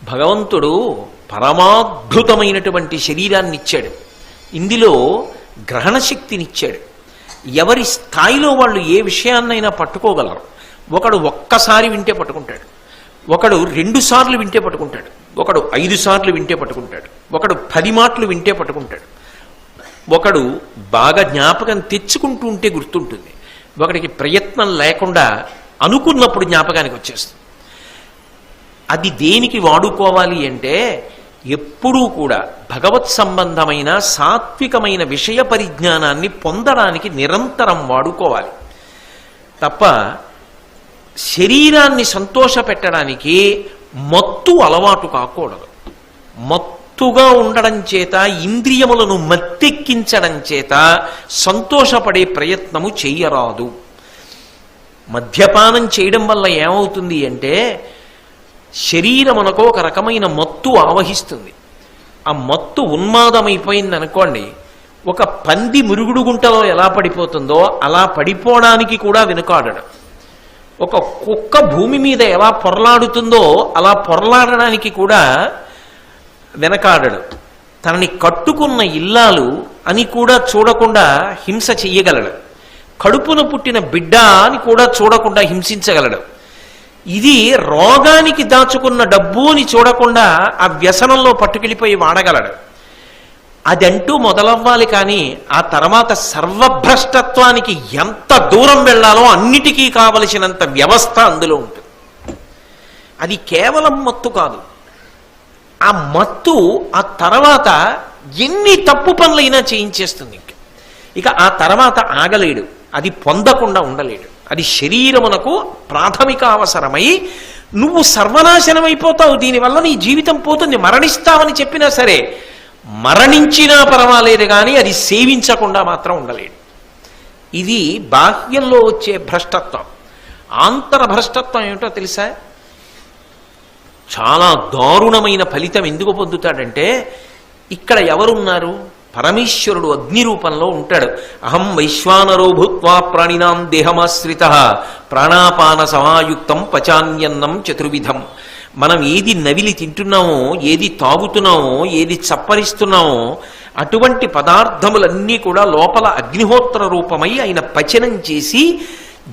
భగవంతుడు పరమాద్భుతమైనటువంటి శరీరాన్ని ఇచ్చాడు. ఇందులో గ్రహణశక్తినిచ్చాడు. ఎవరి స్థాయిలో వాళ్ళు ఏ విషయాన్నైనా పట్టుకోగలరు. ఒకడు ఒక్కసారి వింటే పట్టుకుంటాడు, ఒకడు 2 సార్లు వింటే పట్టుకుంటాడు, ఒకడు 5 సార్లు వింటే పట్టుకుంటాడు, ఒకడు 10 మాటలు వింటే పట్టుకుంటాడు, ఒకడు బాగా జ్ఞాపకం తెచ్చుకుంటూ ఉంటే గుర్తుంటుంది, ఒకడికి ప్రయత్నం లేకుండా అనుకున్నప్పుడు జ్ఞాపకానికి వచ్చేస్తుంది. అది దేనికి వాడుకోవాలి అంటే ఎప్పుడూ కూడా భగవత్ సంబంధమైన సాత్వికమైన విషయ పరిజ్ఞానాన్ని పొందడానికి నిరంతరం వాడుకోవాలి తప్ప శరీరాన్ని సంతోషపెట్టడానికి మత్తు అలవాటు కాకూడదు. మత్తుగా ఉండడం చేత, ఇంద్రియములను మత్తెక్కించడం చేత సంతోషపడే ప్రయత్నము చెయ్యరాదు. మద్యపానం చేయడం వల్ల ఏమవుతుంది అంటే శరీరమునకు ఒక రకమైన మత్తు ఆవహిస్తుంది. ఆ మత్తు ఉన్మాదమైపోయింది అనుకోండి, ఒక పంది మురుగుడు గుంటలో ఎలా పడిపోతుందో అలా పడిపోవడానికి కూడా వెనుకాడడం. ఒక కుక్క భూమి మీద ఎలా పొరలాడుతుందో అలా పొరలాడడానికి కూడా వెనకాడడు. తనని కట్టుకున్న ఇల్లాలు అని కూడా చూడకుండా హింస చెయ్యగలడు. కడుపున పుట్టిన బిడ్డ అని కూడా చూడకుండా హింసించగలడు. ఇది రోగానికి దాచుకున్న డబ్బు అని చూడకుండా ఆ వ్యసనంలో పట్టుకెళ్ళిపోయి వాడగలడు. అదంటూ మొదలవ్వాలి. కానీ ఆ తర్వాత సర్వభ్రష్టత్వానికి ఎంత దూరం వెళ్ళాలో అన్నిటికీ కావలసినంత వ్యవస్థ అందులో ఉంటుంది. అది కేవలం మత్తు కాదు. ఆ మత్తు ఆ తర్వాత ఎన్ని తప్పు పనులైనా చేయించేస్తుంది. ఇక ఆ తర్వాత ఆగలేడు, అది పొందకుండా ఉండలేడు. అది శరీరమునకు ప్రాథమిక అవసరమై నువ్వు సర్వనాశనమైపోతావు, దీనివల్ల నీ జీవితం పోతుంది, మరణిస్తావని చెప్పినా సరే మరణించినా పర్వాలేదు కానీ అది సేవించకుండా మాత్రం ఉండలేడు. ఇది బాహ్యంలో వచ్చే భ్రష్టత్వం. ఆంతర భ్రష్టత్వం ఏమిటో తెలుసా? చాలా దారుణమైన ఫలితం ఎందుకు పొందుతాడంటే, ఇక్కడ ఎవరున్నారు? పరమేశ్వరుడు అగ్ని రూపంలో ఉంటాడు. అహం వైశ్వానరో భూత్వా ప్రాణినాం దేహమాశ్రితః ప్రాణాపాన సమాయుక్తం పచాన్యన్నం చతుర్విధం. మనం ఏది నవిలి తింటున్నామో, ఏది తాగుతున్నామో, ఏది చప్పరిస్తున్నామో అటువంటి పదార్థములన్నీ కూడా లోపల అగ్నిహోత్ర రూపమై ఆయన పచనం చేసి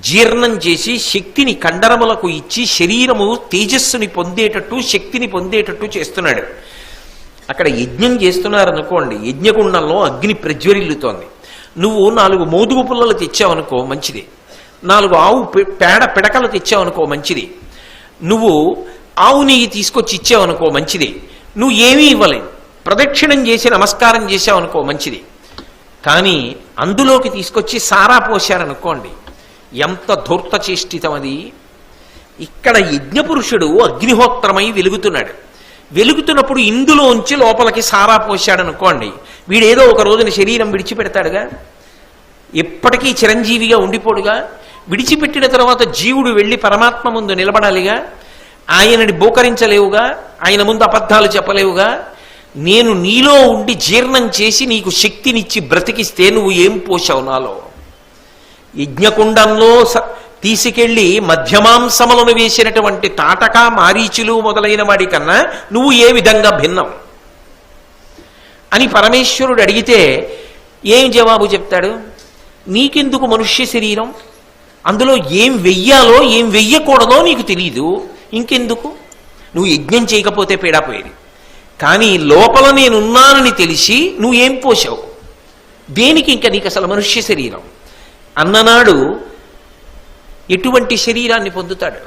జీర్ణం చేసి శక్తిని కండరములకు ఇచ్చి శరీరము తేజస్సుని పొందేటట్టు, శక్తిని పొందేటట్టు చేస్తున్నాడు. అక్కడ యజ్ఞం చేస్తున్నారనుకోండి, యజ్ఞగుండంలో అగ్ని ప్రజ్వరిల్లుతోంది. నువ్వు 4 మోదుగు పుల్లలు తెచ్చావనుకో మంచిది, 4 ఆవు పేడ పిడకలు తెచ్చావనుకో మంచిది, నువ్వు ఆవు నెయ్యి తీసుకొచ్చి ఇచ్చావనుకో మంచిది. నువ్వు ఏమీ ఇవ్వలేదు, ప్రదక్షిణం చేసి నమస్కారం చేసావనుకో మంచిది. కానీ అందులోకి తీసుకొచ్చి సారా పోశారనుకోండి, ఎంత ధూర్త చేష్టితం అది. ఇక్కడ యజ్ఞపురుషుడు అగ్నిహోత్రమై వెలుగుతున్నాడు. వెలుగుతున్నప్పుడు ఇందులోంచి లోపలికి సారా పోశాడనుకోండి, వీడేదో ఒక రోజున శరీరం విడిచిపెడతాడుగా, ఎప్పటికీ చిరంజీవిగా ఉండిపోడుగా. విడిచిపెట్టిన తర్వాత జీవుడు వెళ్ళి పరమాత్మ ముందు నిలబడాలిగా, ఆయనని బోకరించలేవుగా, ఆయన ముందు అబద్ధాలు చెప్పలేవుగా. నేను నీలో ఉండి జీర్ణం చేసి నీకు శక్తినిచ్చి బ్రతికిస్తే నువ్వు ఏం పోశావు నాలో? యజ్ఞకుండంలో తీసుకెళ్లి మధ్యమాంసములను వేసినటువంటి తాటక మారీచులు మొదలైన వాడి కన్నా నువ్వు ఏ విధంగా భిన్నం అని పరమేశ్వరుడు అడిగితే ఏం జవాబు చెప్తాడు? నీకెందుకు మనుష్య శరీరం? అందులో ఏం వెయ్యాలో ఏం వెయ్యకూడదో నీకు తెలీదు, ఇంకెందుకు? నువ్వు యజ్ఞం చేయకపోతే పీడాపోయేది. కానీ లోపల నేనున్నానని తెలిసి నువ్వేం పోసావు? దేనికి ఇంకా నీకు అసలు మనుష్య శరీరం అన్ననాడు ఎటువంటి శరీరాన్ని పొందుతాడు?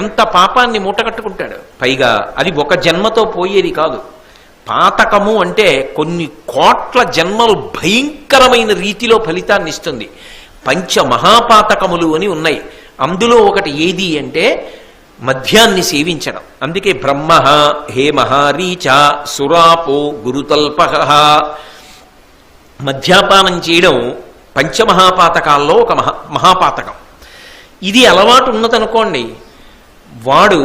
ఎంత పాపాన్ని మూటగట్టుకుంటాడు? పైగా అది ఒక జన్మతో పోయేది కాదు. పాతకము అంటే కొన్ని కోట్ల జన్మలు భయంకరమైన రీతిలో ఫలితాన్ని ఇస్తుంది. పంచమహాపాతకములు అని ఉన్నాయి. అందులో ఒకటి ఏది అంటే మద్యాన్ని సేవించడం. అందుకే బ్రహ్మ హేమ రీచ సురాపో గురుతల్పహ, మద్యాపానం చేయడం పంచమహాపాతకాల్లో ఒక మహాపాతకం. ఇది అలవాటు ఉన్నదనుకోండి, వాడు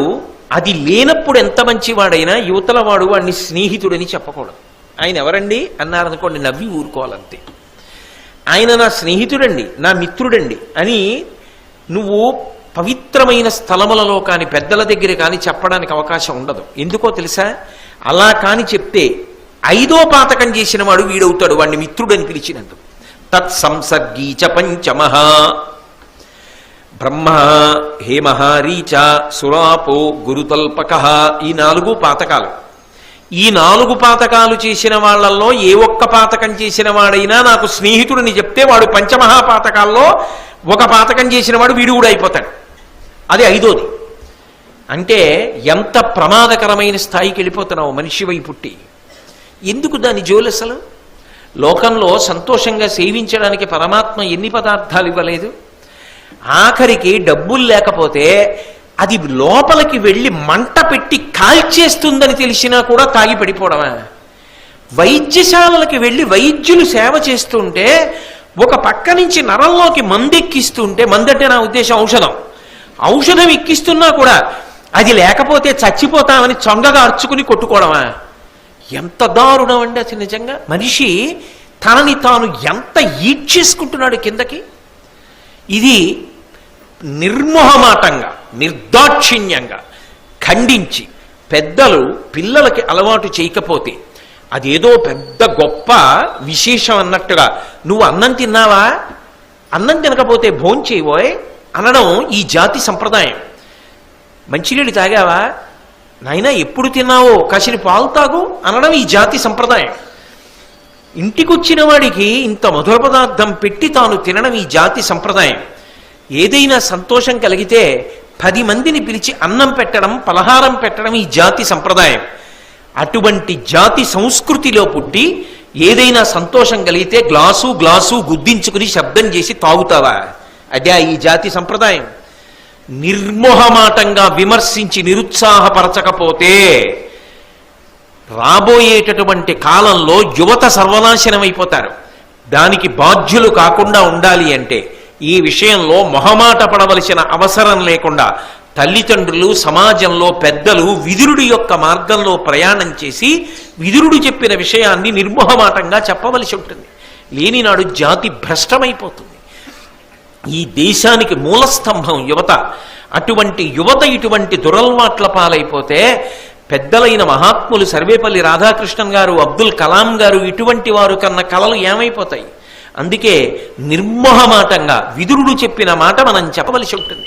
అది లేనప్పుడు ఎంత మంచివాడైనా యువతల వాడు వాడిని స్నేహితుడని చెప్పకూడదు. ఆయన ఎవరండి అన్నారనుకోండి, నవ్వి ఊరుకోవాలంతే. ఆయన నా స్నేహితుడండి, నా మిత్రుడండి అని నువ్వు పవిత్రమైన స్థలములలో కానీ పెద్దల దగ్గర కానీ చెప్పడానికి అవకాశం ఉండదు. ఎందుకో తెలుసా? అలా కాని చెప్తే 5వ పాతకం చేసిన వాడు వీడవుతాడు, వాడిని మిత్రుడని పిలిచినందుకు. తత్సంసర్గీచ పంచమః బ్రహ్మ హేమః రీచ సురాపో గురుతల్పకః. ఈ 4 పాతకాలు. ఈ 4 పాతకాలు చేసిన వాళ్ళల్లో ఏ ఒక్క పాతకం చేసిన వాడైనా నాకు స్నేహితుడిని చెప్తే వాడు పంచమహాపాతకాల్లో ఒక పాతకం చేసిన వాడు వీడు కూడా అయిపోతాడు. అది 5వది. అంటే ఎంత ప్రమాదకరమైన స్థాయికి వెళ్ళిపోతున్నావు మనిషి వై పుట్టి. ఎందుకు దాని జోలు? అసలు లోకంలో సంతోషంగా సేవించడానికి పరమాత్మ ఎన్ని పదార్థాలు ఇవ్వలేదు? ఆఖరికి డబ్బులు లేకపోతే అది లోపలికి వెళ్ళి మంట పెట్టి కాల్చేస్తుందని తెలిసినా కూడా తాగి పడిపోవడమా? వైద్యశాలలకి వెళ్ళి వైద్యులు సేవ చేస్తుంటే ఒక పక్క నుంచి నరంలోకి మందెక్కిస్తుంటే, మందంటే నా ఉద్దేశం ఔషధం ఎక్కిస్తున్నా కూడా అది లేకపోతే చచ్చిపోతామని చొంగగా అర్చుకుని కొట్టుకోవడమా? ఎంత దారుణం అండి అసలు. నిజంగా మనిషి తనని తాను ఎంత ఈడ్చేసుకుంటున్నాడు కిందకి. ఇది నిర్మోహమాటంగా నిర్దాక్షిణ్యంగా ఖండించి పెద్దలు పిల్లలకి అలవాటు చేయకపోతే అదేదో పెద్ద గొప్ప విశేషం అన్నట్టుగా, నువ్వు అన్నం తిన్నావా, అన్నం తినకపోతే భోంచేయబోయ్ అనడం ఈ జాతి సంప్రదాయం. మంచినీళ్ళు తాగావా నాయనా, ఎప్పుడు తిన్నావో కాసిన పాలు తాగు అనడం ఈ జాతి సంప్రదాయం. ఇంటికొచ్చిన వాడికి ఇంత మధుర పదార్థం పెట్టి తాను తినడం ఈ జాతి సంప్రదాయం. ఏదైనా సంతోషం కలిగితే 10 మందిని పిలిచి అన్నం పెట్టడం, పలహారం పెట్టడం ఈ జాతి సంప్రదాయం. అటువంటి జాతి సంస్కృతిలో పుట్టి ఏదైనా సంతోషం కలిగితే గ్లాసు గుద్దించుకుని శబ్దం చేసి తాగుతావా? అదే ఈ జాతి సంప్రదాయం. నిర్మోహమాటంగా విమర్శించి నిరుత్సాహపరచకపోతే రాబోయేటటువంటి కాలంలో యువత సర్వనాశనమైపోతారు. దానికి బాధ్యులు కాకుండా ఉండాలి అంటే ఈ విషయంలో మొహమాట పడవలసిన అవసరం లేకుండా తల్లిదండ్రులు, సమాజంలో పెద్దలు విదురుడి యొక్క మార్గంలో ప్రయాణం చేసి విదురుడు చెప్పిన విషయాన్ని నిర్మోహమాటంగా చెప్పవలసి ఉంటుంది. లేనినాడు జాతి భ్రష్టమైపోతుంది. ఈ దేశానికి మూలస్తంభం యువత. అటువంటి యువత ఇటువంటి దురల్వాట్ల పాలైపోతే పెద్దలైన మహాత్ములు సర్వేపల్లి రాధాకృష్ణన్ గారు, అబ్దుల్ కలాం గారు ఇటువంటి వారు కన్న కలలు ఏమైపోతాయి? అందుకే నిర్మోహమాటంగా విదురుడు చెప్పిన మాట మనం చెప్పవలసి ఉంటుంది.